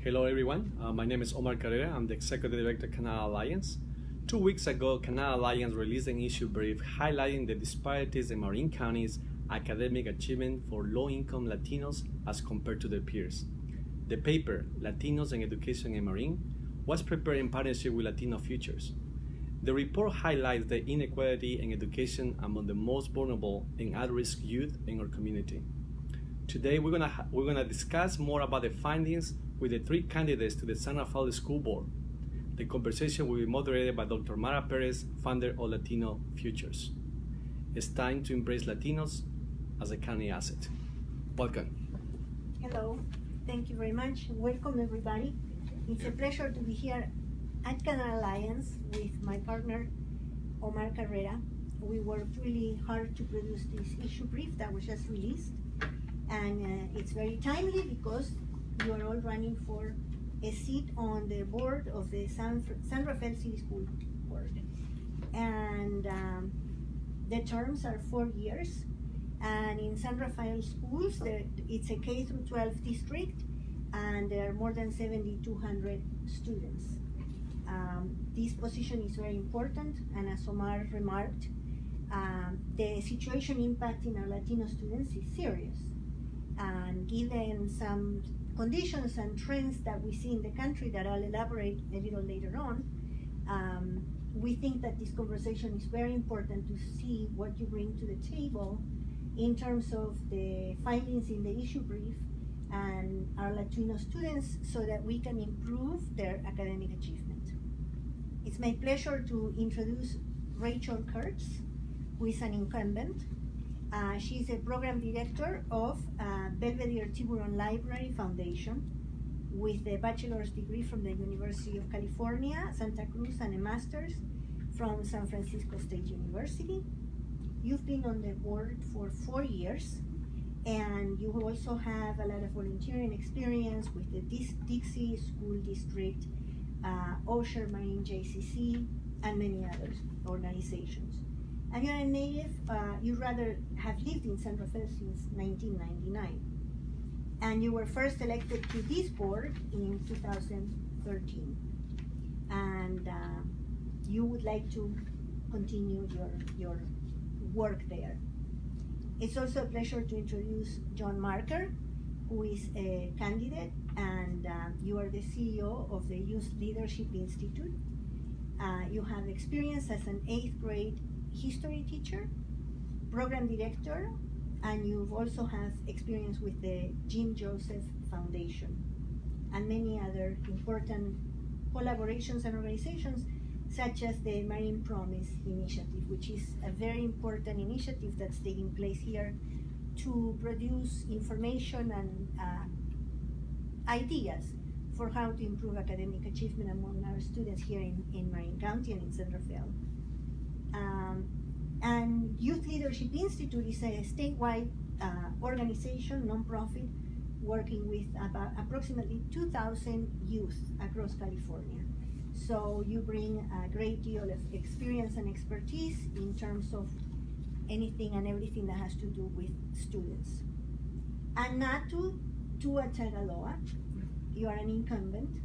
Hello everyone, my name is Omar Carrera. I'm the Executive Director of Canal Alliance. 2 weeks ago, Canal Alliance released an issue brief highlighting the disparities in Marin County's academic achievement for low-income Latinos as compared to their peers. The paper, Latinos and Education in Marin, was prepared in partnership with Latino Futures. The report highlights the inequality in education among the most vulnerable and at-risk youth in our community. Today, we're gonna discuss more about the findings with the 3 candidates to the San Rafael School Board. The conversation will be moderated by Dr. Mara Perez, founder of Latino Futures. It's time to embrace Latinos as a county asset. Welcome. Hello, thank you very much. Welcome everybody. It's a pleasure to be here at Canal Alliance with my partner, Omar Carrera. We worked really hard to produce this issue brief that was just released. And it's very timely because you are all running for a seat on the board of the San Rafael City School Board. And the terms are 4 years. And in San Rafael schools, it's a K through 12 district, and there are more than 7,200 students. This position is very important, and as Omar remarked, the situation impacting our Latino students is serious. And given some conditions and trends that we see in the country that I'll elaborate a little later on, we think that this conversation is very important to see what you bring to the table in terms of the findings in the issue brief and our Latino students so that we can improve their academic achievement. It's my pleasure to introduce Rachel Kurtz, who is an incumbent. She's a program director of Belvedere Tiburon Library Foundation with a bachelor's degree from the University of California, Santa Cruz, and a master's from San Francisco State University. You've been on the board for 4 years, and you also have a lot of volunteering experience with the Dixie School District, Osher Marin JCC, and many other organizations. And you're a native, you rather have lived in San Rafael since 1999. And you were first elected to this board in 2013. And you would like to continue your work there. It's also a pleasure to introduce John Marker, who is a candidate, and you are the CEO of the Youth Leadership Institute. You have experience as an 8th grade history teacher, program director, and you also have experience with the Jim Joseph Foundation and many other important collaborations and organizations such as the Marin Promise Initiative, which is a very important initiative that's taking place here to produce information and ideas for how to improve academic achievement among our students here in Marin County and in San Rafael. And Youth Leadership Institute is a statewide organization, nonprofit, working with about approximately 2,000 youth across California. So you bring a great deal of experience and expertise in terms of anything and everything that has to do with students. And Natu Tuatagaloa, you are an incumbent.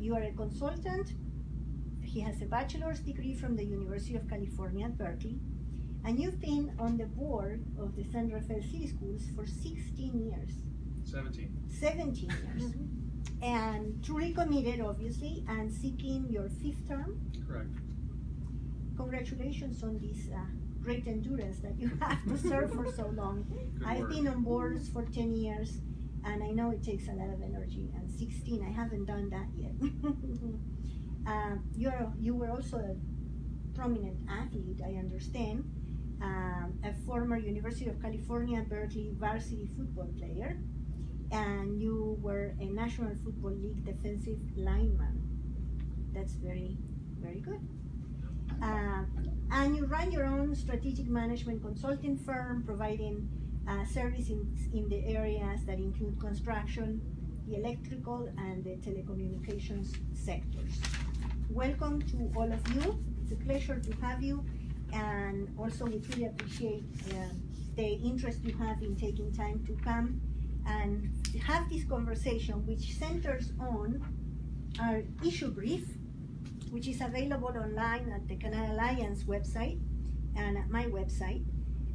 You are a consultant. He has a bachelor's degree from the University of California at Berkeley, and you've been on the board of the San Rafael City Schools for 16 years. 17 years. And truly committed, obviously, and seeking your 5th term. Correct. Congratulations on this great endurance that you have to serve for so long. I've work. been on boards for 10 years, and I know it takes a lot of energy, and 16, I haven't done that yet. You were also a prominent athlete, I understand, a former University of California Berkeley varsity football player, and you were a National Football League defensive lineman. That's very, very good. And you run your own strategic management consulting firm, providing services in the areas that include construction, the electrical, and the telecommunications sectors. Welcome to all of you. It's a pleasure to have you, and also we really appreciate the interest you have in taking time to come and have this conversation, which centers on our issue brief, which is available online at the Canal Alliance website and at my website.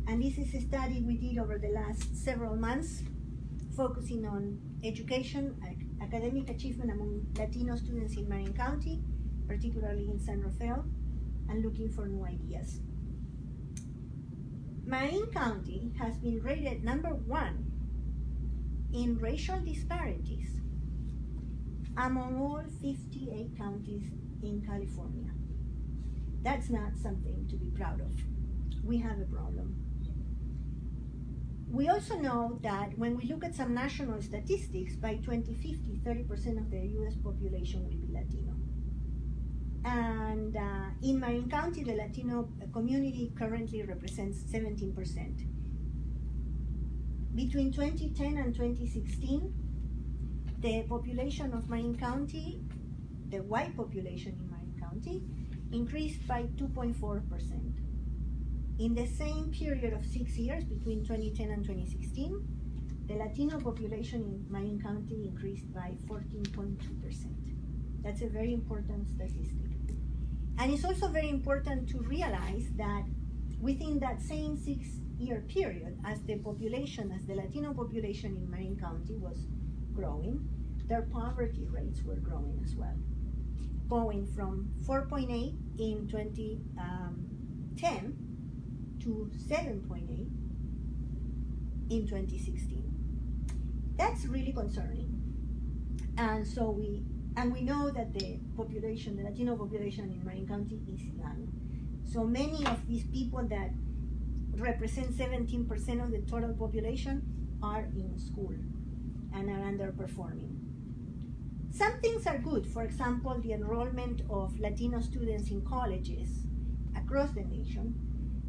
And this is a study we did over the last several months, focusing on education, academic achievement among Latino students in Marin County, particularly in San Rafael, and looking for new ideas. Marin County has been rated number 1 in racial disparities among all 58 counties in California. That's not something to be proud of. We have a problem. We also know that when we look at some national statistics, by 2050, 30% of the US population will be Latino. And in Marin County, the Latino community currently represents 17%. Between 2010 and 2016, the population of Marin County, the white population in Marin County, increased by 2.4%. In the same period of 6 years, between 2010 and 2016, the Latino population in Marin County increased by 14.2%. That's a very important statistic. And it's also very important to realize that within that same 6-year period, as the Latino population in Marin County was growing, their poverty rates were growing as well, going from 4.8 in 2010 to 7.8 in 2016. That's really concerning. And so we know that the Latino population in Marin County is young. So many of these people that represent 17% of the total population are in school and are underperforming. Some things are good. For example, the enrollment of Latino students in colleges across the nation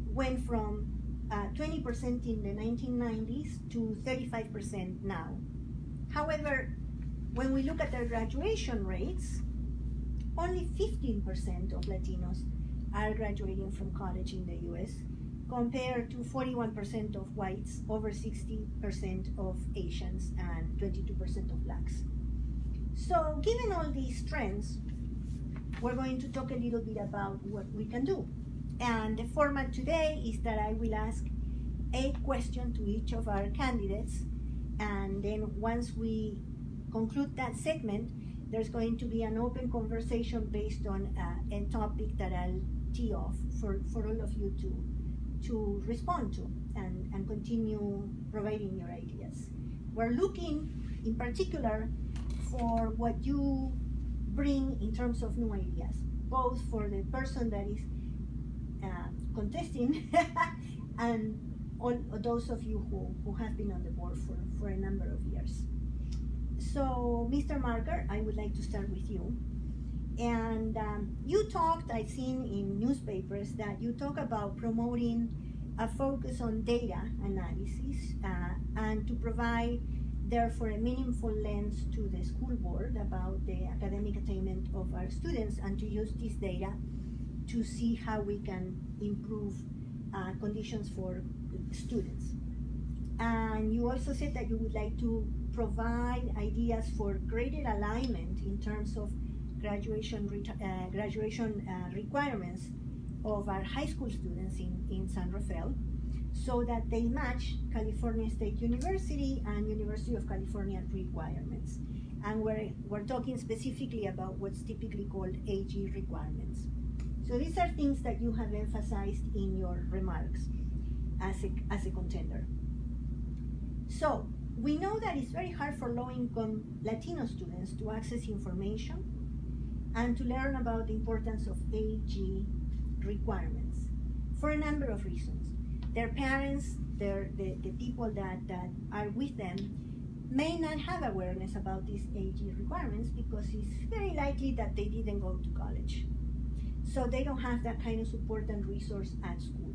went from 20% in the 1990s to 35% now. However, when we look at their graduation rates, only 15% of Latinos are graduating from college in the US, compared to 41% of whites, over 60% of Asians, and 22% of blacks. So given all these trends, we're going to talk a little bit about what we can do. And the format today is that I will ask a question to each of our candidates, and then once we conclude that segment, there's going to be an open conversation based on a topic that I'll tee off for all of you to respond to and continue providing your ideas. We're looking in particular for what you bring in terms of new ideas, both for the person that is contesting and all those of you who have been on the board for a number of years. So, Mr. Marker, I would like to start with you. And you talked, I've seen in newspapers that you talk about promoting a focus on data analysis and to provide, therefore, a meaningful lens to the school board about the academic attainment of our students, and to use this data to see how we can improve conditions for students. And you also said that you would like to provide ideas for greater alignment in terms of graduation requirements of our high school students in San Rafael, so that they match California State University and University of California requirements. And we're talking specifically about what's typically called AG requirements. So these are things that you have emphasized in your remarks as a contender. So we know that it's very hard for low-income Latino students to access information and to learn about the importance of AG requirements for a number of reasons. Their parents, the people that are with them, may not have awareness about these AG requirements because it's very likely that they didn't go to college. So they don't have that kind of support and resource at school.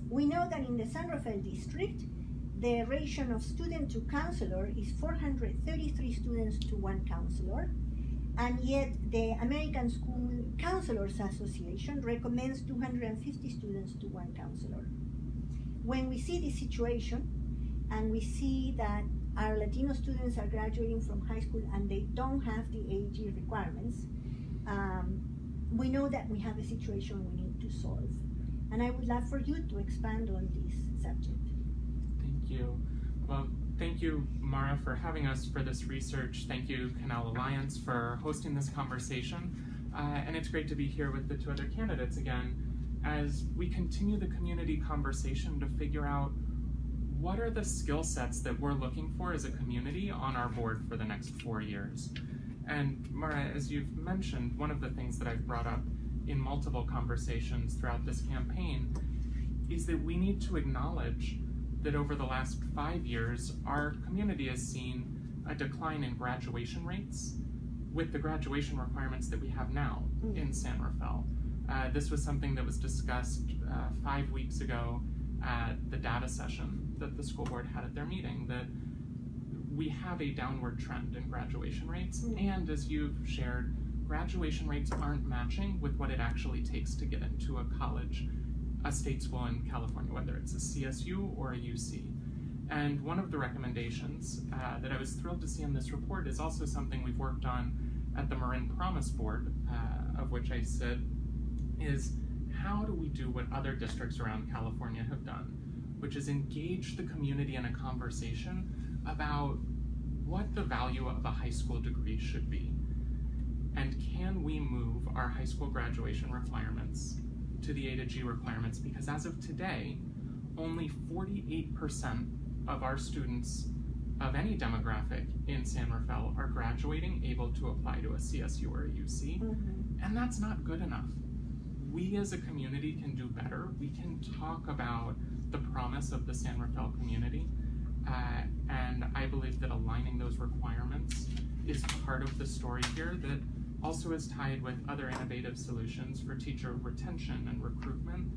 We know that in the San Rafael district, the ratio of student to counselor is 433 students to 1 counselor, and yet the American School Counselors Association recommends 250 students to 1 counselor. When we see this situation, and we see that our Latino students are graduating from high school and they don't have the AG requirements, we know that we have a situation we need to solve. And I would love for you to expand on this subject. Thank you. Well, thank you, Mara, for having us for this research. Thank you, Canal Alliance, for hosting this conversation. And it's great to be here with the two other candidates again as we continue the community conversation to figure out what are the skill sets that we're looking for as a community on our board for the next 4 years. And Mara, as you've mentioned, one of the things that I've brought up in multiple conversations throughout this campaign is that we need to acknowledge that over the last 5 years, our community has seen a decline in graduation rates with the graduation requirements that we have now in San Rafael. This was something that was discussed 5 weeks ago at the data session that the school board had at their meeting, that we have a downward trend in graduation rates, and as you've shared, graduation rates aren't matching with what it actually takes to get into a college, a state school in California, whether it's a CSU or a UC. And one of the recommendations that I was thrilled to see in this report is also something we've worked on at the Marin Promise Board, of which I sit, is how do we do what other districts around California have done, which is engage the community in a conversation about what the value of a high school degree should be. And can we move our high school graduation requirements to the A to G requirements? Because as of today, only 48% of our students of any demographic in San Rafael are graduating able to apply to a CSU or a UC, and that's not good enough. We as a community can do better. We can talk about the promise of the San Rafael community, and I believe that aligning those requirements is part of the story here that also is tied with other innovative solutions for teacher retention and recruitment,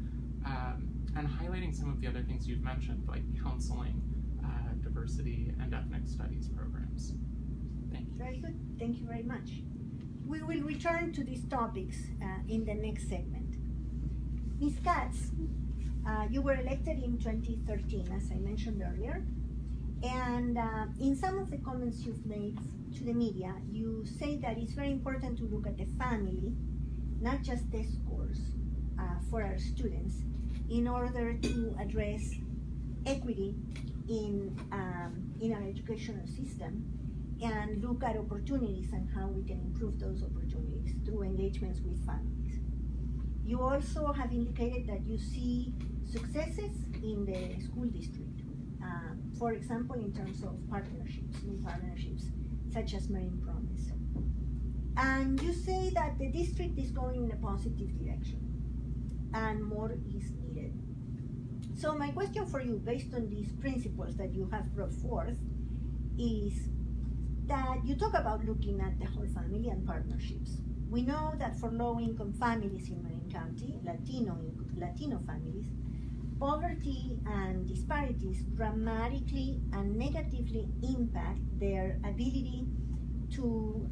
and highlighting some of the other things you've mentioned, like counseling, diversity and ethnic studies programs. Thank you. Very good. Thank you very much. We will return to these topics in the next segment. Ms. Katz, you were elected in 2013, as I mentioned earlier, and in some of the comments you've made to the media, you say that it's very important to look at the family, not just test scores for our students, in order to address equity in our educational system and look at opportunities and how we can improve those opportunities through engagements with families. You also have indicated that you see successes in the school district, for example, in terms of partnerships, new partnerships, such as Marin Promise. And you say that the district is going in a positive direction and more is needed. So my question for you, based on these principles that you have brought forth, is that you talk about looking at the whole family and partnerships. We know that for low-income families in Marin County, Latino families, poverty and disparities dramatically and negatively impact their ability to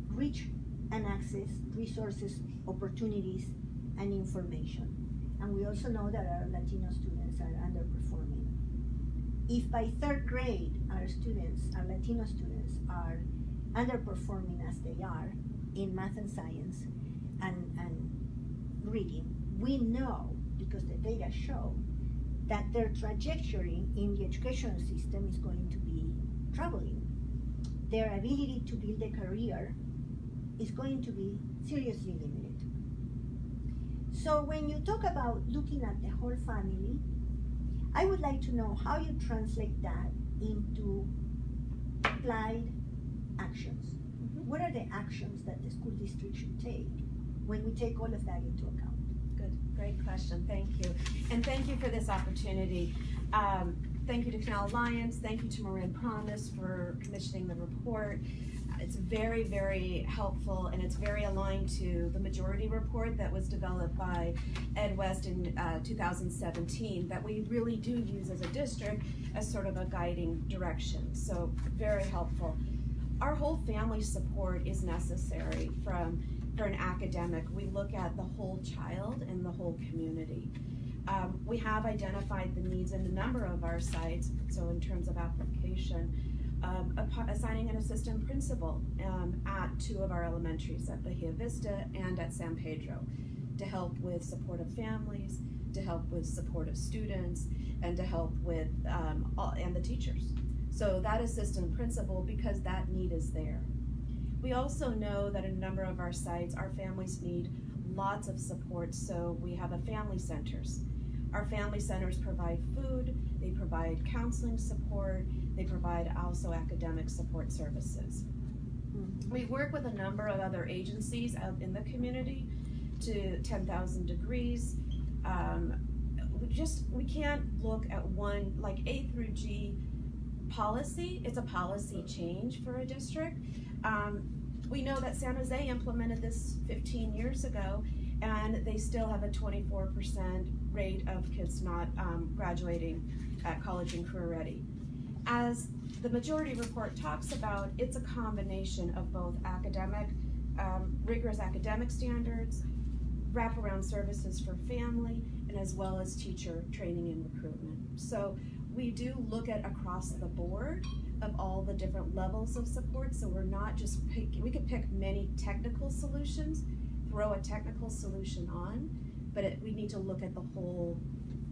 reach and access resources, opportunities, and information. And we also know that our Latino students are underperforming. If by third grade our Latino students are underperforming as they are in math and science and reading, we know, because the data show, that their trajectory in the educational system is going to be troubling. Their ability to build a career is going to be seriously limited. So when you talk about looking at the whole family, I would like to know how you translate that into applied actions. What are the actions that the school district should take when we take all of that into account? Good, great question, thank you. And thank you for this opportunity. Thank you to Canal Alliance, thank you to Marin Promise for commissioning the report. It's very, very helpful, and it's very aligned to the majority report that was developed by Ed West in 2017 that we really do use as a district as sort of a guiding direction. So very helpful. Our whole family support is necessary for an academic. We look at the whole child and the whole community. We have identified the needs in a number of our sites, so in terms of application, assigning an assistant principal at 2 of our elementaries, at Bahia Vista and at San Pedro, to help with support of families, to help with support of students, and to help with and the teachers. So that assistant principal, because that need is there. We also know that in a number of our sites, our families need lots of support, so we have family centers. Our family centers provide food, they provide counseling support, they provide also academic support services. We work with a number of other agencies out in the community, to 10,000 Degrees. We can't look at one, like A through G policy. It's a policy change for a district. We know that San Jose implemented this 15 years ago, and they still have a 24% rate of kids not graduating at college and career ready. As the majority report talks about, it's a combination of both academic, rigorous academic standards, wraparound services for family, and as well as teacher training and recruitment. So we do look at across the board of all the different levels of support, so we're not just we could pick many technical solutions, throw a technical solution on, but we need to look at the whole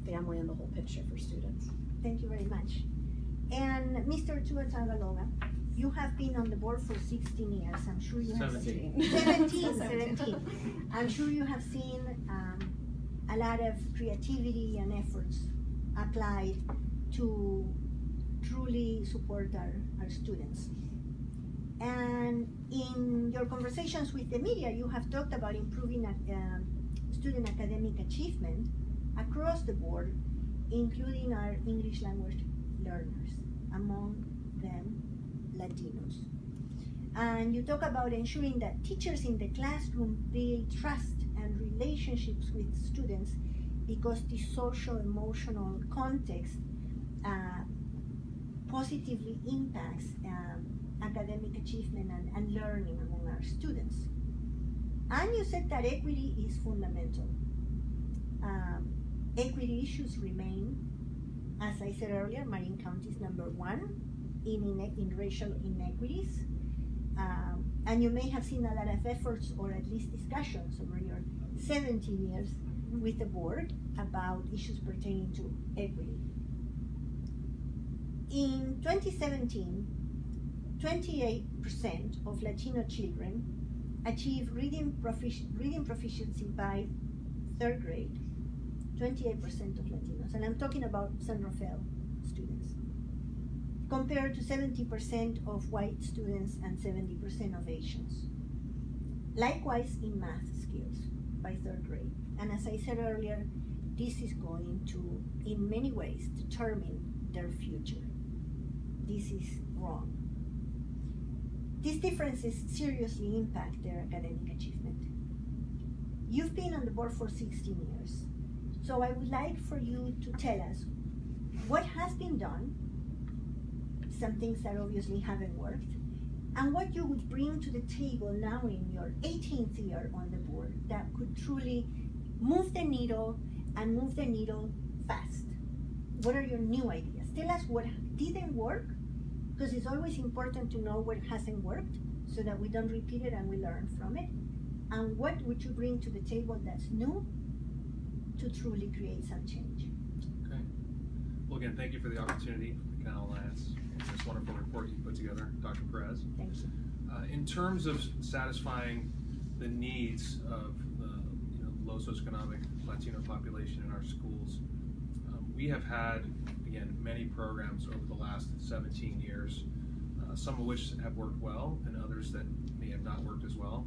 family and the whole picture for students. Thank you very much. And Mr. Tuatagaloga, you have been on the board for 16 years. I'm sure you have 17. seen 17. I'm sure you have seen a lot of creativity and efforts applied to truly support our students. And in your conversations with the media, you have talked about improving student academic achievement across the board, including our English language learners, among them Latinos. And you talk about ensuring that teachers in the classroom build trust and relationships with students, because the social-emotional context positively impacts academic achievement and learning among our students. And you said that equity is fundamental. Equity issues remain, as I said earlier, Marin County is #1 in racial inequities. And you may have seen a lot of efforts, or at least discussions, over your 17 years with the board about issues pertaining to equity. In 2017, 28% of Latino children achieved reading proficiency by 3rd grade. 28% of Latinos, and I'm talking about San Rafael students, compared to 70% of white students and 70% of Asians. Likewise in math skills by 3rd grade. And as I said earlier, this is going to, in many ways, determine their future. This is wrong. These differences seriously impact their academic achievement. You've been on the board for 16 years, so I would like for you to tell us what has been done, some things that obviously haven't worked, and what you would bring to the table now in your 18th year on the board that could truly move the needle and move the needle fast. What are your new ideas? Tell us what didn't work, because it's always important to know what hasn't worked so that we don't repeat it and we learn from it. And what would you bring to the table that's new to truly create some change? Okay. Well, again, thank you for the opportunity, the Canal Alliance, and this wonderful report you put together, Dr. Perez. Thank you. In terms of satisfying the needs of the low socioeconomic Latino population in our schools, we have had, again, many programs over the last 17 years, some of which have worked well and others that may have not worked as well.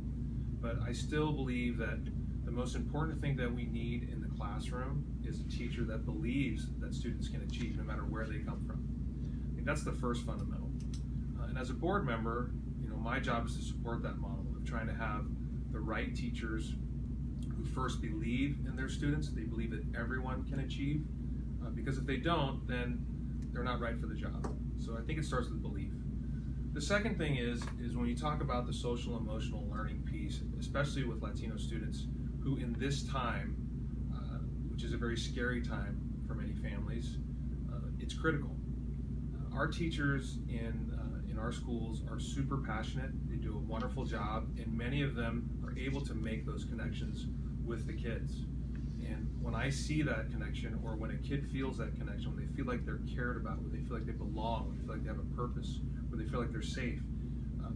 But I still believe that the most important thing that we need in the classroom is a teacher that believes that students can achieve no matter where they come from. I think that's the first fundamental. And as a board member, my job is to support that model of trying to have the right teachers who first believe in their students. They believe that everyone can achieve, because if they don't, then they're not right for the job. So I think it starts with belief. The second thing is when you talk about the social emotional learning piece, especially with Latino students who in this time, which which is a very scary time for many families, it's critical. Our teachers in our schools are super passionate. They do a wonderful job, and many of them are able to make those connections with the kids. And when I see that connection, or when a kid feels that connection, when they feel like they're cared about, when they feel like they belong, when they feel like they have a purpose, when they feel like they're safe.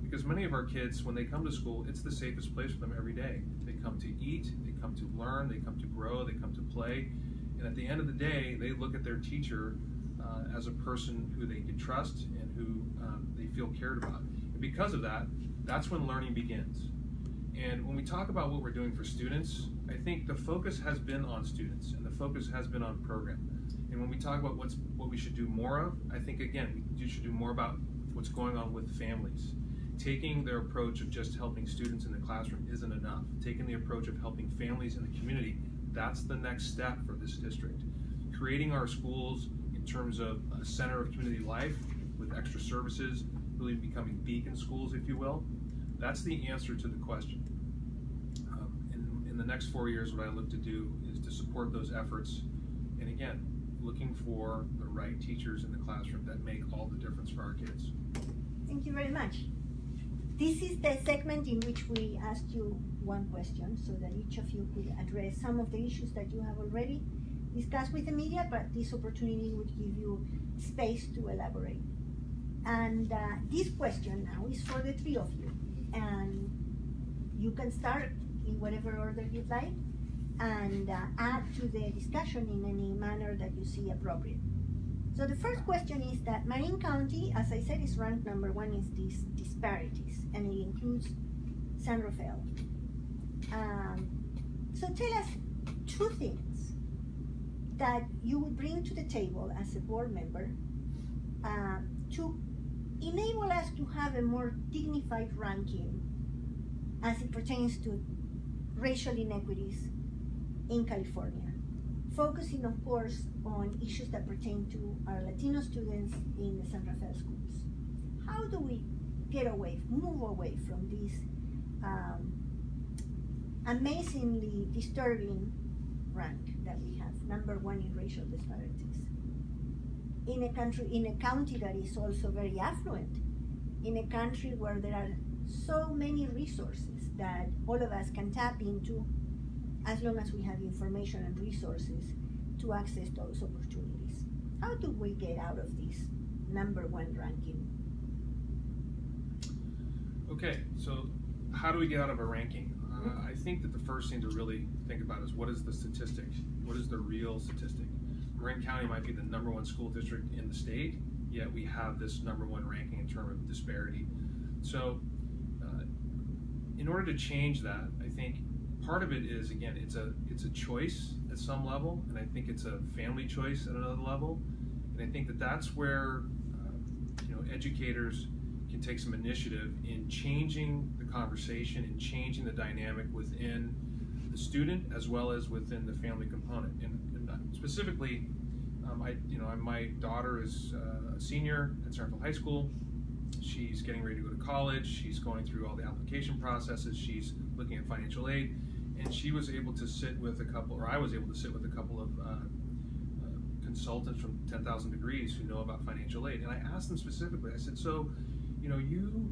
Because many of our kids, when they come to school, it's the safest place for them every day. They come to eat, they come to learn, they come to grow, they come to play. And at the end of the day, they look at their teacher as a person who they can trust and who they feel cared about. And because of that, that's when learning begins. And when we talk about what we're doing for students, I think the focus has been on students, and the focus has been on program. And when we talk about what we should do more of, I think, again, we should do more about what's going on with families. Taking their approach of just helping students in the classroom isn't enough. Taking the approach of helping families in the community, that's the next step for this district. Creating our schools in terms of a center of community life with extra services, really becoming beacon schools, if you will, that's the answer to the question. In the next 4 years, what I look to do is to support those efforts, and again, looking for the right teachers in the classroom that make all the difference for our kids. Thank you very much. This is the segment in which we asked you one question so that each of you could address some of the issues that you have already discussed with the media, but this opportunity would give you space to elaborate. And this question now is for the three of you. And you can start in whatever order you'd like and add to the discussion in any manner that you see appropriate. So the first question is that Marin County, as I said, is ranked number 1 in these disparities, and it includes San Rafael. So tell us 2 things that you would bring to the table as a board member to enable us to have a more dignified ranking as it pertains to racial inequities in California, focusing, of course, on issues that pertain to our Latino students in the San Rafael schools. How do we move away from this amazingly disturbing rank that we have, number 1 in racial disparities, in a county that is also very affluent, in a country where there are so many resources that all of us can tap into as long as we have information and resources to access those opportunities? How do we get out of this number 1 ranking? Okay, so how do we get out of a ranking? I think that the first thing to really think about is, what is the statistic? What is the real statistic? Marin County might be the number 1 school district in the state, yet we have this number 1 ranking in terms of disparity. So in order to change that, I think part of it is, again, it's a choice at some level, and I think it's a family choice at another level. And I think that that's where educators can take some initiative in changing the conversation and changing the dynamic within the student as well as within the family component. And specifically, my daughter is a senior at San Rafael High School. She's getting ready to go to college. She's going through all the application processes. She's looking at financial aid, and she was able to sit with I was able to sit with a couple of consultants from 10,000 Degrees who know about financial aid. And I asked them specifically, I said, so, you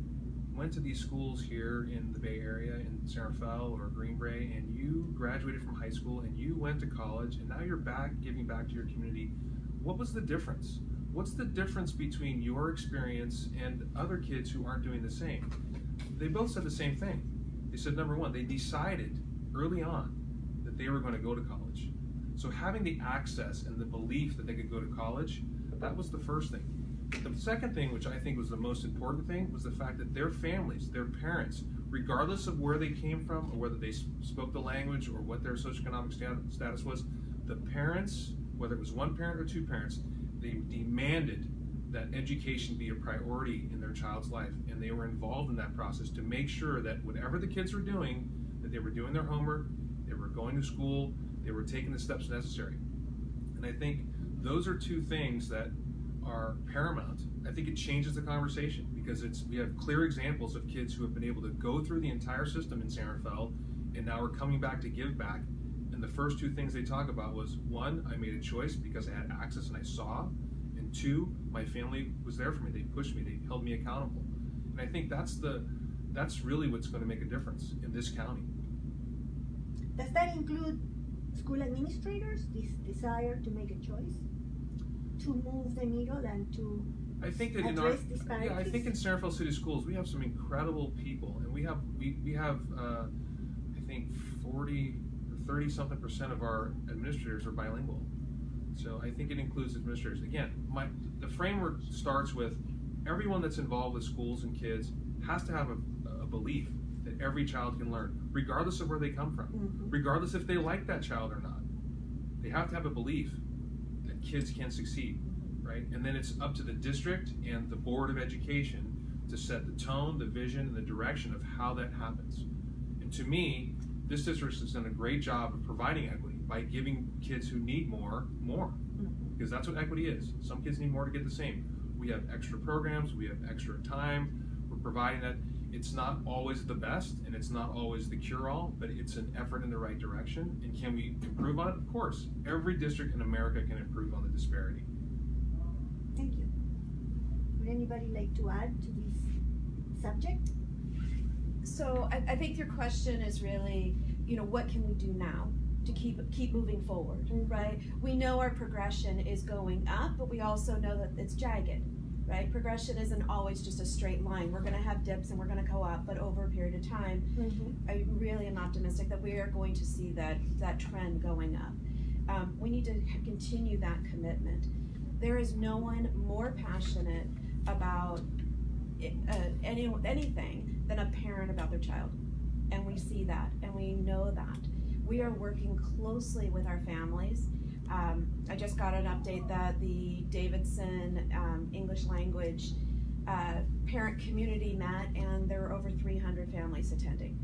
went to these schools here in the Bay Area, in San Rafael or Green Bay, and you graduated from high school and you went to college, and now you're giving back to your community. What was the difference? What's the difference between your experience and other kids who aren't doing the same? They both said the same thing. They said, number 1, they decided early on that they were going to go to college. So having the access and the belief that they could go to college, that was the first thing. The second thing, which I think was the most important thing, was the fact that their families, their parents, regardless of where they came from or whether they spoke the language or what their socioeconomic status was, the parents, whether it was 1 parent or 2 parents, they demanded that education be a priority in their child's life, and they were involved in that process to make sure that whatever the kids were doing, that they were doing their homework, they were going to school, they were taking the steps necessary. And I think those are 2 things that are paramount. I think it changes the conversation because we have clear examples of kids who have been able to go through the entire system in San Rafael and now are coming back to give back, and the first two things they talk about was, one, I made a choice because I had access and I saw, and two, my family was there for me. They pushed me, they held me accountable. And I think that's really what's going to make a difference in this county. Does that include school administrators, this desire to make a choice, to move the needle and to I think that address disparities? I think in San Rafael City Schools we have some incredible people, and we have I think 40 or 30-something% of our administrators are bilingual. So I think it includes administrators. Again, the framework starts with everyone that's involved with schools and kids has to have a belief that every child can learn, regardless of where they come from, regardless if they like that child or not. They have to have a belief that kids can succeed, right? And then it's up to the district and the Board of Education to set the tone, the vision, and the direction of how that happens. And to me, this district has done a great job of providing equity by giving kids who need more, because that's what equity is. Some kids need more to get the same. We have extra programs, we have extra time, we're providing that. It's not always the best, and it's not always the cure-all, but it's an effort in the right direction. And can we improve on it? Of course. Every district in America can improve on the disparity. Thank you. Would anybody like to add to this subject? So I think your question is really, what can we do now to keep moving forward, right? We know our progression is going up, but we also know that it's jagged, right? Progression isn't always just a straight line. We're gonna have dips and we're gonna go up, but over a period of time, I really am optimistic that we are going to see that trend going up. We need to continue that commitment. There is no one more passionate about anything than a parent about their child. And we see that, and we know that. We are working closely with our families. I just got an update that the Davidson English language parent community met, and there were over 300 families attending.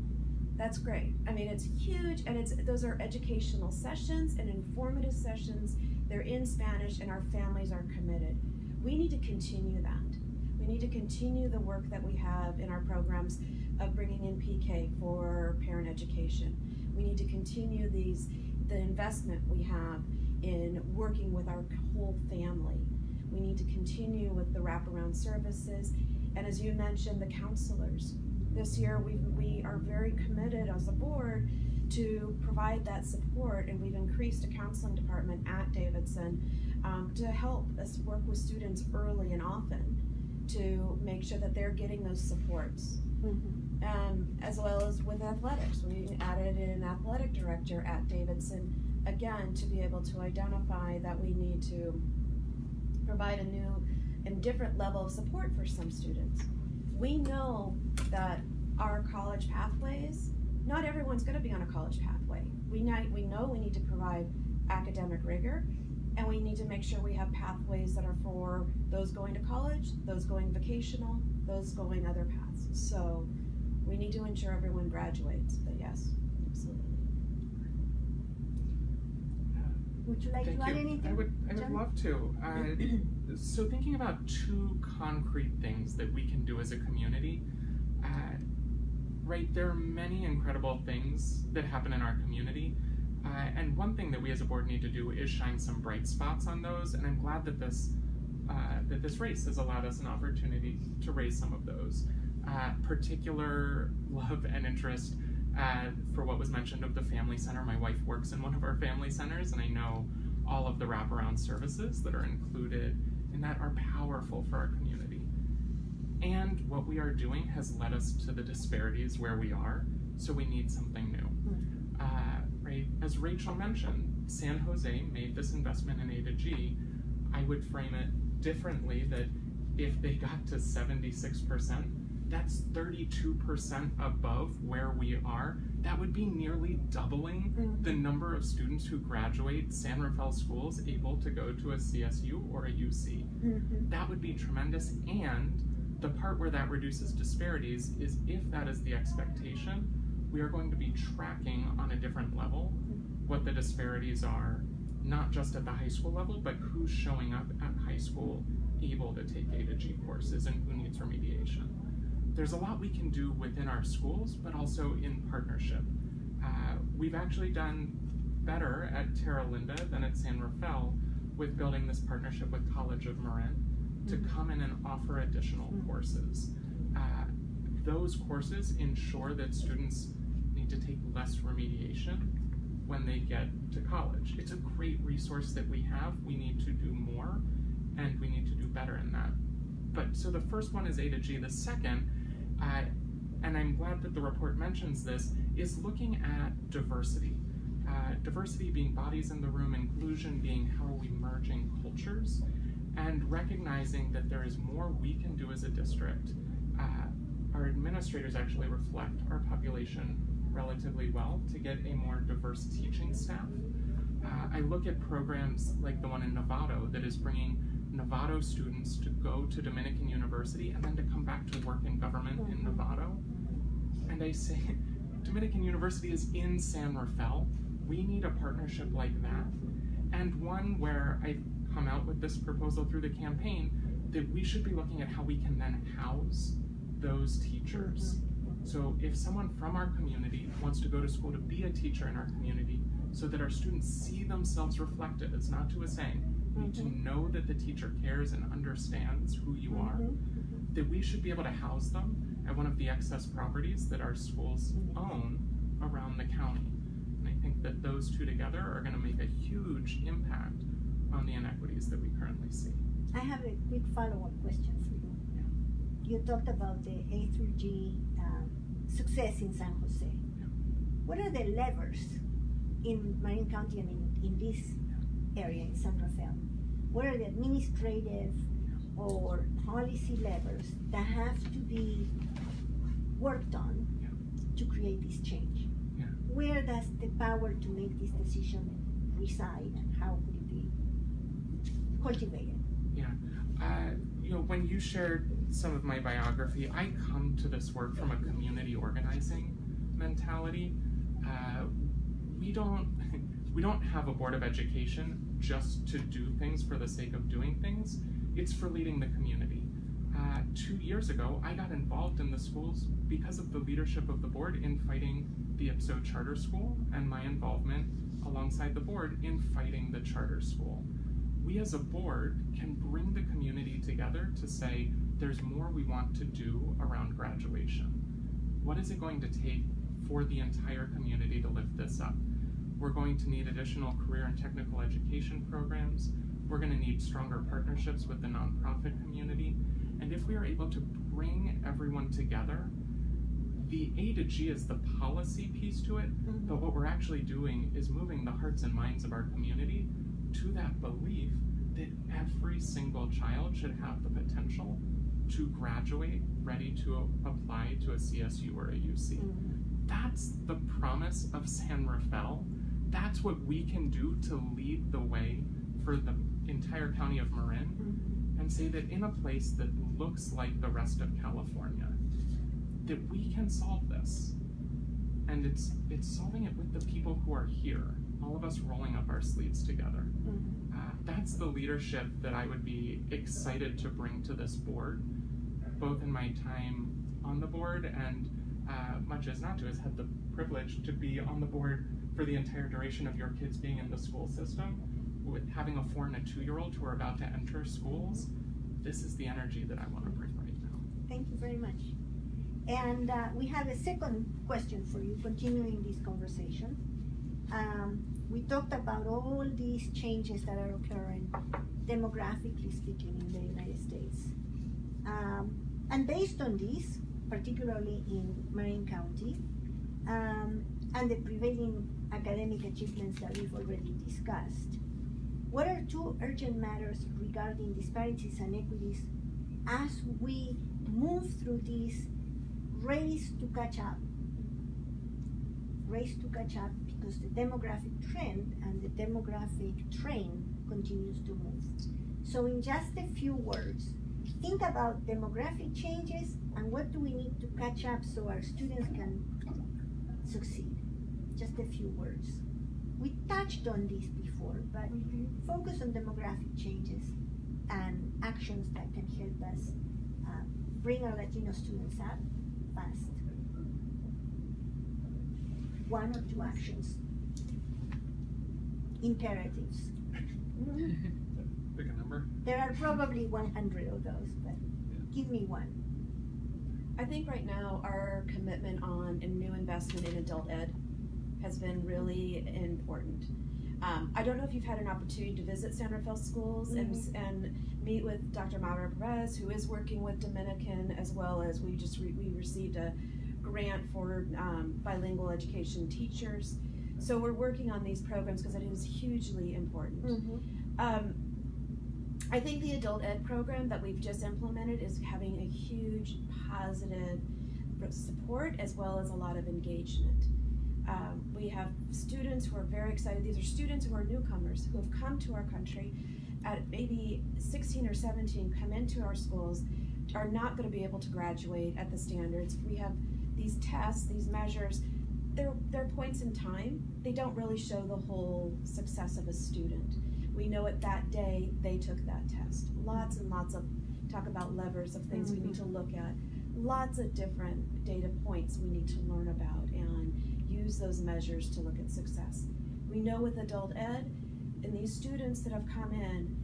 That's great. I mean, it's huge, and those are educational sessions and informative sessions. They're in Spanish, and our families are committed. We need to continue that. We need to continue the work that we have in our programs of bringing in PK for parent education. We need to continue the investment we have in working with our whole family. We need to continue with the wraparound services, and as you mentioned, the counselors. This year we are very committed as a board to provide that support, and we've increased a counseling department at Davidson to help us work with students early and often to make sure that they're getting those supports. As well as with athletics. We added an athletic director at Davidson, again, to be able to identify that we need to provide a new and different level of support for some students. We know that our college pathways, not everyone's going to be on a college pathway. We know we need to provide academic rigor, and we need to make sure we have pathways that are for those going to college, those going vocational, those going other paths. So we need to ensure everyone graduates, but yes, absolutely. Would you like Thank to add you. anything? I would John? love to. So thinking about two concrete things that we can do as a community, right, there are many incredible things that happen in our community, and one thing that we as a board need to do is shine some bright spots on those, and I'm glad that this race has allowed us an opportunity to raise some of those. Particular love and interest for what was mentioned of the family center. My wife works in one of our family centers, and I know all of the wraparound services that are included in that are powerful for our community. And what we are doing has led us to the disparities where we are, so we need something new. Right? As Rachel mentioned, San Jose made this investment in A to G. I would frame it differently, that if they got to 76%, that's 32% above where we are. That would be nearly doubling the number of students who graduate San Rafael schools able to go to a CSU or a UC. That would be tremendous, and the part where that reduces disparities is if that is the expectation, we are going to be tracking on a different level what the disparities are, not just at the high school level, but who's showing up at high school able to take A to G courses and who needs remediation. There's a lot we can do within our schools, but also in partnership. We've actually done better at Terra Linda than at San Rafael with building this partnership with College of Marin to come in and offer additional courses. Those courses ensure that students need to take less remediation when they get to college. It's a great resource that we have. We need to do more, and we need to do better in that. But so the first one is A to G. The second, and I'm glad that the report mentions this, is looking at diversity. Diversity being bodies in the room, inclusion being how are we merging cultures, and recognizing that there is more we can do as a district. Our administrators actually reflect our population relatively well to get a more diverse teaching staff. I look at programs like the one in Novato that is bringing Novato students to go to Dominican University and then to come back to work in government in Novato. And I say, Dominican University is in San Rafael. We need a partnership like that. And one where I've come out with this proposal through the campaign that we should be looking at how we can then house those teachers. So if someone from our community wants to go to school to be a teacher in our community so that our students see themselves reflected, it's not to a saying, you need to know that the teacher cares and understands who you are, that we should be able to house them at one of the excess properties that our schools own around the county. And I think that those two together are going to make a huge impact on the inequities that we currently see. I have a quick follow-up question for you. You talked about the A through G success in San Jose. What are the levers in Marin County and in this area in San Rafael? What are the administrative or policy levers that have to be worked on to create this change? Where does the power to make this decision reside, and how could it be cultivated? When you shared some of my biography, I come to this work from a community organizing mentality. We don't have a board of education just to do things for the sake of doing things. It's for leading the community. 2 years ago, I got involved in the schools because of the leadership of the board in fighting the IPSO charter school and my involvement alongside the board in fighting the charter school. We as a board can bring the community together to say, there's more we want to do around graduation. What is it going to take for the entire community to lift this up? We're going to need additional career and technical education programs. We're going to need stronger partnerships with the nonprofit community. And if we are able to bring everyone together, the A to G is the policy piece to it, but what we're actually doing is moving the hearts and minds of our community to that belief that every single child should have the potential to graduate ready to apply to a CSU or a UC. That's the promise of San Rafael. That's what we can do to lead the way for the entire county of Marin and say that in a place that looks like the rest of California, that we can solve this. And it's solving it with the people who are here, all of us rolling up our sleeves together. That's the leadership that I would be excited to bring to this board, both in my time on the board and much as not to has had the privilege to be on the board for the entire duration of your kids being in the school system, with having a 4 and a 2-year-old who are about to enter schools. This is the energy that I want to bring right now. Thank you very much. And we have a second question for you, continuing this conversation. We talked about all these changes that are occurring, demographically speaking, in the United States. And based on this, particularly in Marin County, and the prevailing academic achievements that we've already discussed, what are 2 urgent matters regarding disparities and equities as we move through this race to catch up? Race to catch up because the demographic trend and the demographic train continues to move. So in just a few words, think about demographic changes and what do we need to catch up so our students can succeed. Just a few words. We touched on this before, but focus on demographic changes and actions that can help us bring our Latino students up fast. 1 or 2 actions. imperatives. Pick a number. There are probably 100 of those, but give me one. I think right now our commitment on a new investment in adult ed has been really important. I don't know if you've had an opportunity to visit San Rafael schools and meet with Dr. Marin, who is working with Dominican, as well as we received a grant for bilingual education teachers. So we're working on these programs because it is hugely important. I think the adult ed program that we've just implemented is having a huge positive support as well as a lot of engagement. We have students who are very excited. These are students who are newcomers who have come to our country at maybe 16 or 17, come into our schools, are not going to be able to graduate at the standards. We have these tests, these measures. They're points in time. They don't really show the whole success of a student. We know it that day they took that test. Lots and lots of talk about levers of things we need to look at. Lots of different data points we need to learn about and use those measures to look at success. We know with adult ed, and these students that have come in,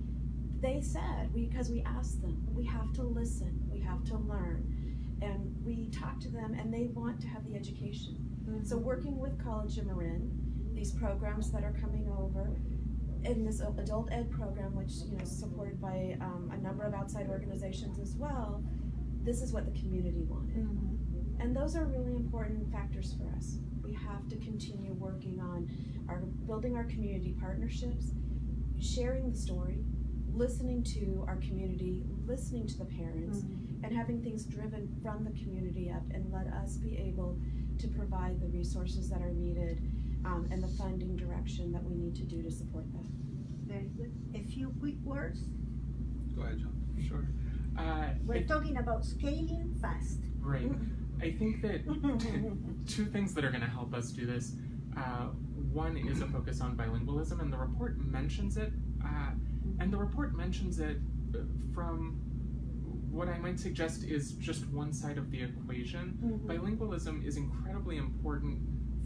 they said, because we asked them, we have to listen, we have to learn, and we talk to them and they want to have the education. So working with College of Marin, these programs that are coming over, in this adult ed program, which is supported by a number of outside organizations as well, this is what the community wanted. And those are really important factors for us. We have to continue working on building our community partnerships, sharing the story, listening to our community, listening to the parents, and having things driven from the community up, and let us be able to provide the resources that are needed and the funding direction that we need to do to support that. Very good. A few quick words. Go ahead, John. Sure. We're talking about scaling fast. Right. I think that two things that are going to help us do this. One is a focus on bilingualism, and the report mentions it. And the report mentions it from what I might suggest is just one side of the equation. Bilingualism is incredibly important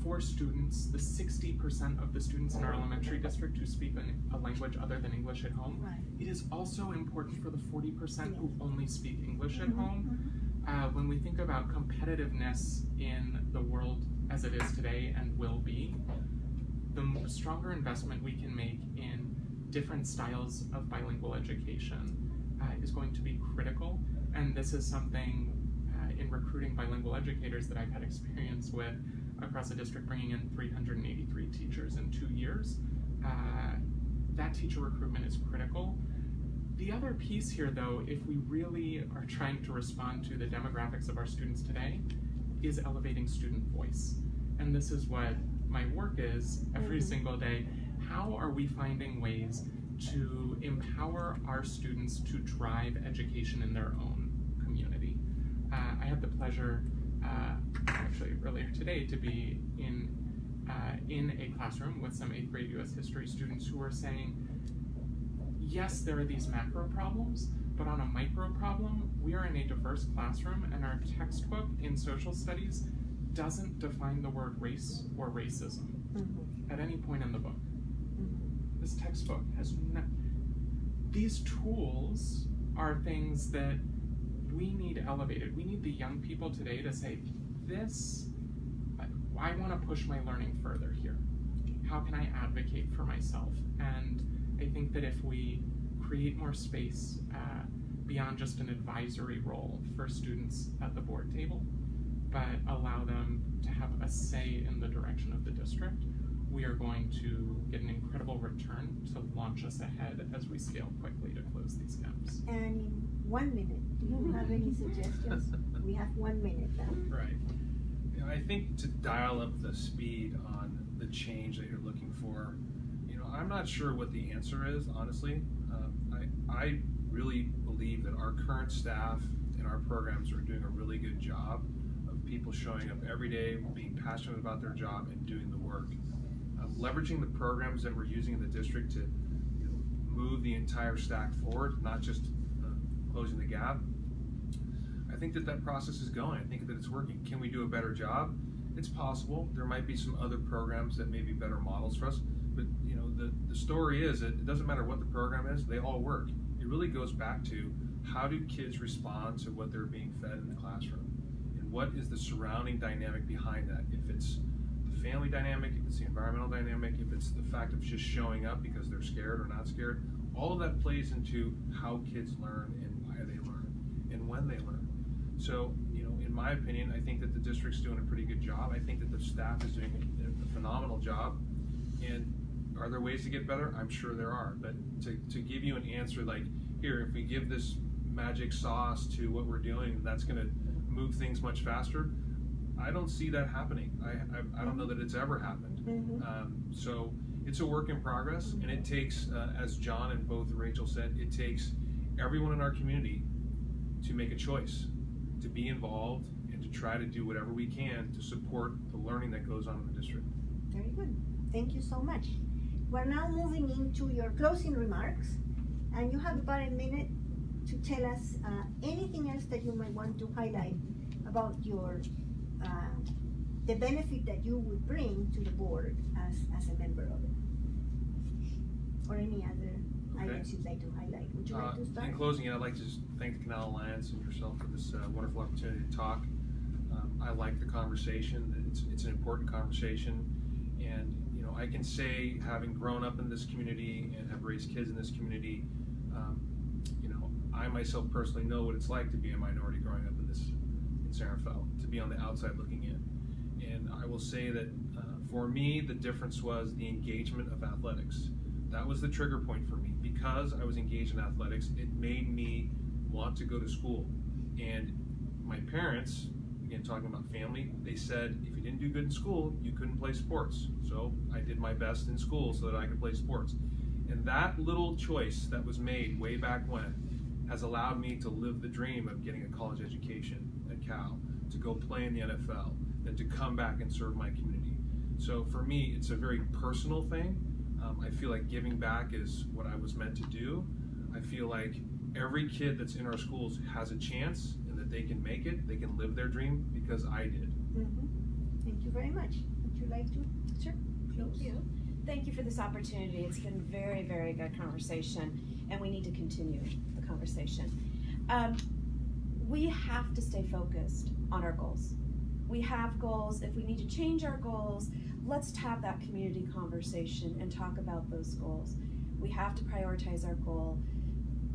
for students, the 60% of the students in our elementary district who speak a language other than English at home. It is also important for the 40% who only speak English at home. When we think about competitiveness in the world as it is today and will be, the stronger investment we can make in different styles of bilingual education is going to be critical. And this is something in recruiting bilingual educators that I've had experience with across the district, bringing in 383 teachers in 2 years. That teacher recruitment is critical. The other piece here, though, if we really are trying to respond to the demographics of our students today, is elevating student voice. And this is what my work is every single day. How are we finding ways to empower our students to drive education in their own community? I had the pleasure, actually earlier today, to be in a classroom with some 8th grade US history students who were saying, yes, there are these macro problems, but on a micro problem, we are in a diverse classroom, and our textbook in social studies doesn't define the word race or racism at any point in the book. This textbook has these tools are things that we need elevated. We need the young people today to say, I want to push my learning further here. How can I advocate for myself? And I think that if we create more space beyond just an advisory role for students at the board table, but allow them to have a say in the direction of the district, we are going to get an incredible return to launch us ahead as we scale quickly to close these gaps. And in 1 minute, do you have any suggestions? We have 1 minute now. Right. I think to dial up the speed on the change that you're looking for, I'm not sure what the answer is, honestly. I really believe that our current staff and our programs are doing a really good job of people showing up every day, being passionate about their job and doing the work. Leveraging the programs that we're using in the district to move the entire stack forward, not just closing the gap. I think that process is going. I think that it's working. Can we do a better job? It's possible. There might be some other programs that may be better models for us, but the story is that it doesn't matter what the program is, they all work. It really goes back to how do kids respond to what they're being fed in the classroom, and what is the surrounding dynamic behind that. If it's the family dynamic, if it's the environmental dynamic, if it's the fact of just showing up because they're scared or not scared, all of that plays into how kids learn and why they learn and when they learn. So, in my opinion, I think that the district's doing a pretty good job. I think that the staff is doing a phenomenal job. And are there ways to get better? I'm sure there are. But to give you an answer like, here, if we give this magic sauce to what we're doing, that's going to move things much faster, I don't see that happening. I don't know that it's ever happened. So it's a work in progress, and it takes, as John and both Rachel said, it takes everyone in our community to make a choice, to be involved, and to try to do whatever we can to support the learning that goes on in the district. Very good. Thank you so much. We're now moving into your closing remarks, and you have about a minute to tell us anything else that you might want to highlight about your the benefit that you would bring to the board as a member of it, or any other items you'd like to highlight. Would you like to start? In closing, I'd like to just thank the Canal Alliance and yourself for this wonderful opportunity to talk. I like the conversation. It's an important conversation, and I can say, having grown up in this community and have raised kids in this community, I myself personally know what it's like to be a minority growing up in San Rafael, to be on the outside looking in. And I will say that for me, the difference was the engagement of athletics. That was the trigger point for me. Because I was engaged in athletics, it made me want to go to school. And my parents, again talking about family, they said if you didn't do good in school, you couldn't play sports. So I did my best in school so that I could play sports. And that little choice that was made way back when has allowed me to live the dream of getting a college education at Cal, to go play in the NFL, and to come back and serve my community. So for me, it's a very personal thing. I feel like giving back is what I was meant to do. I feel like every kid that's in our schools has a chance, and that they can make it, they can live their dream because I did. Thank you very much. Would you like to? Sure. Close. Thank you. Thank you for this opportunity. It's been very, very good conversation, and we need to continue the conversation. We have to stay focused on our goals. We have goals. If we need to change our goals, let's have that community conversation and talk about those goals. We have to prioritize our goal.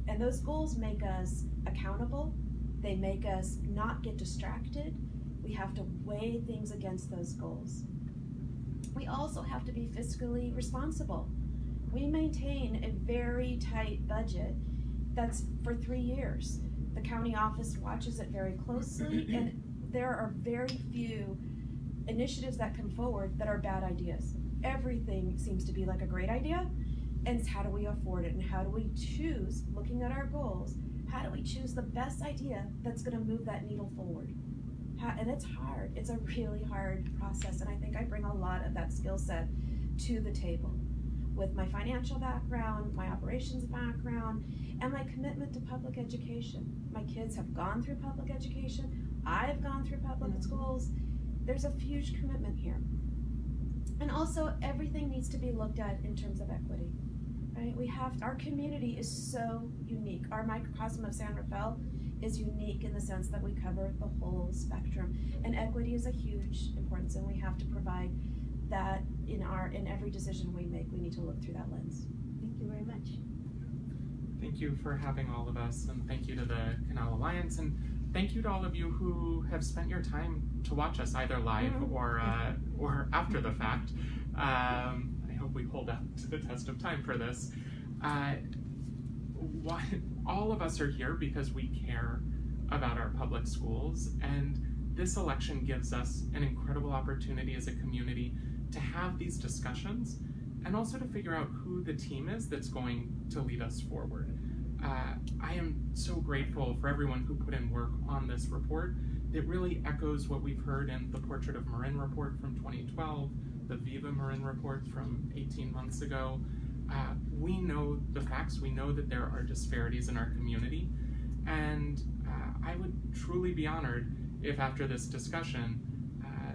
And those goals make us accountable. They make us not get distracted. We have to weigh things against those goals. We also have to be fiscally responsible. We maintain a very tight budget that's for 3 years. The county office watches it very closely, and there are very few initiatives that come forward that are bad ideas. Everything seems to be like a great idea, and it's how do we afford it, and how do we choose, looking at our goals, how do we choose the best idea that's gonna move that needle forward? And it's hard. It's a really hard process, and I think I bring a lot of that skill set to the table with my financial background, my operations background, and my commitment to public education. My kids have gone through public education. I've gone through public schools. There's a huge commitment here. And also, everything needs to be looked at in terms of equity, right? Our community is so unique. Our microcosm of San Rafael is unique in the sense that we cover the whole spectrum, and equity is a huge importance, and we have to provide that in every decision we make. We need to look through that lens. Thank you very much. Thank you for having all of us, and thank you to the Canal Alliance, and thank you to all of you who have spent your time to watch us either live or after the fact. I hope we hold up to the test of time for this. All of us are here because we care about our public schools, and this election gives us an incredible opportunity as a community to have these discussions and also to figure out who the team is that's going to lead us forward. I am so grateful for everyone who put in work on this report. It really echoes what we've heard in the Portrait of Marin report from 2012, the Viva Marin report from 18 months ago. We know the facts. We know that there are disparities in our community, and I would truly be honored if after this discussion,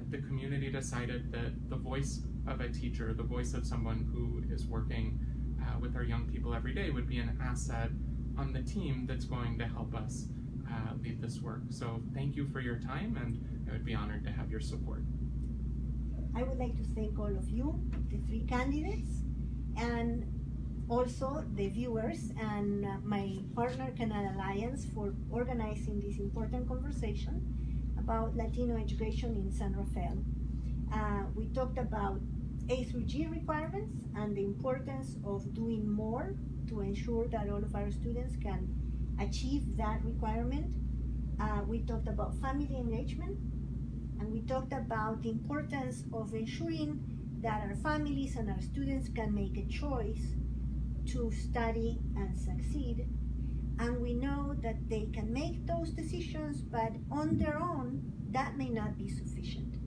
the community decided that the voice of a teacher, the voice of someone who is working with our young people every day would be an asset on the team that's going to help us lead this work. So thank you for your time, and I would be honored to have your support. I would like to thank all of you, the three candidates, and also the viewers and my partner Canal Alliance for organizing this important conversation about Latino education in San Rafael. We talked about A through G requirements and the importance of doing more to ensure that all of our students can achieve that requirement. We talked about family engagement, and we talked about the importance of ensuring that our families and our students can make a choice to study and succeed. And we know that they can make those decisions, but on their own, that may not be sufficient.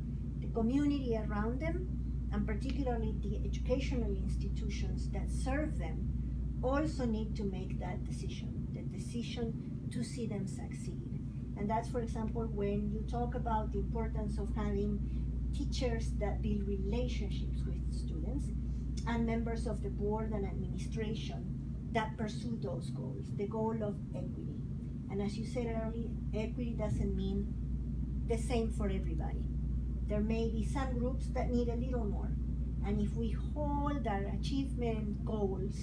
The community around them, and particularly the educational institutions that serve them, also need to make that decision, the decision to see them succeed. And that's, for example, when you talk about the importance of having teachers that build relationships with students and members of the board and administration that pursue those goals, the goal of equity. And as you said earlier, equity doesn't mean the same for everybody. There may be some groups that need a little more. And if we hold our achievement goals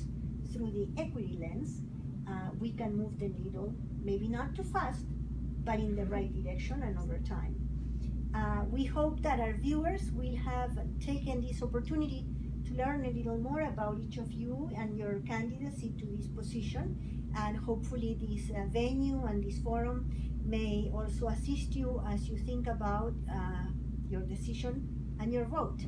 through the equity lens, we can move the needle, maybe not too fast, but in the right direction and over time. We hope that our viewers will have taken this opportunity to learn a little more about each of you and your candidacy to this position, and hopefully this venue and this forum may also assist you as you think about your decision and your vote.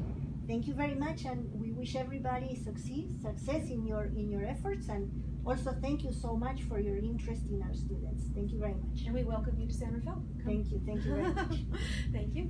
Thank you very much, and we wish everybody success in your efforts, and also thank you so much for your interest in our students. Thank you very much. And we welcome you to San Rafael. Come. Thank you very much. Thank you.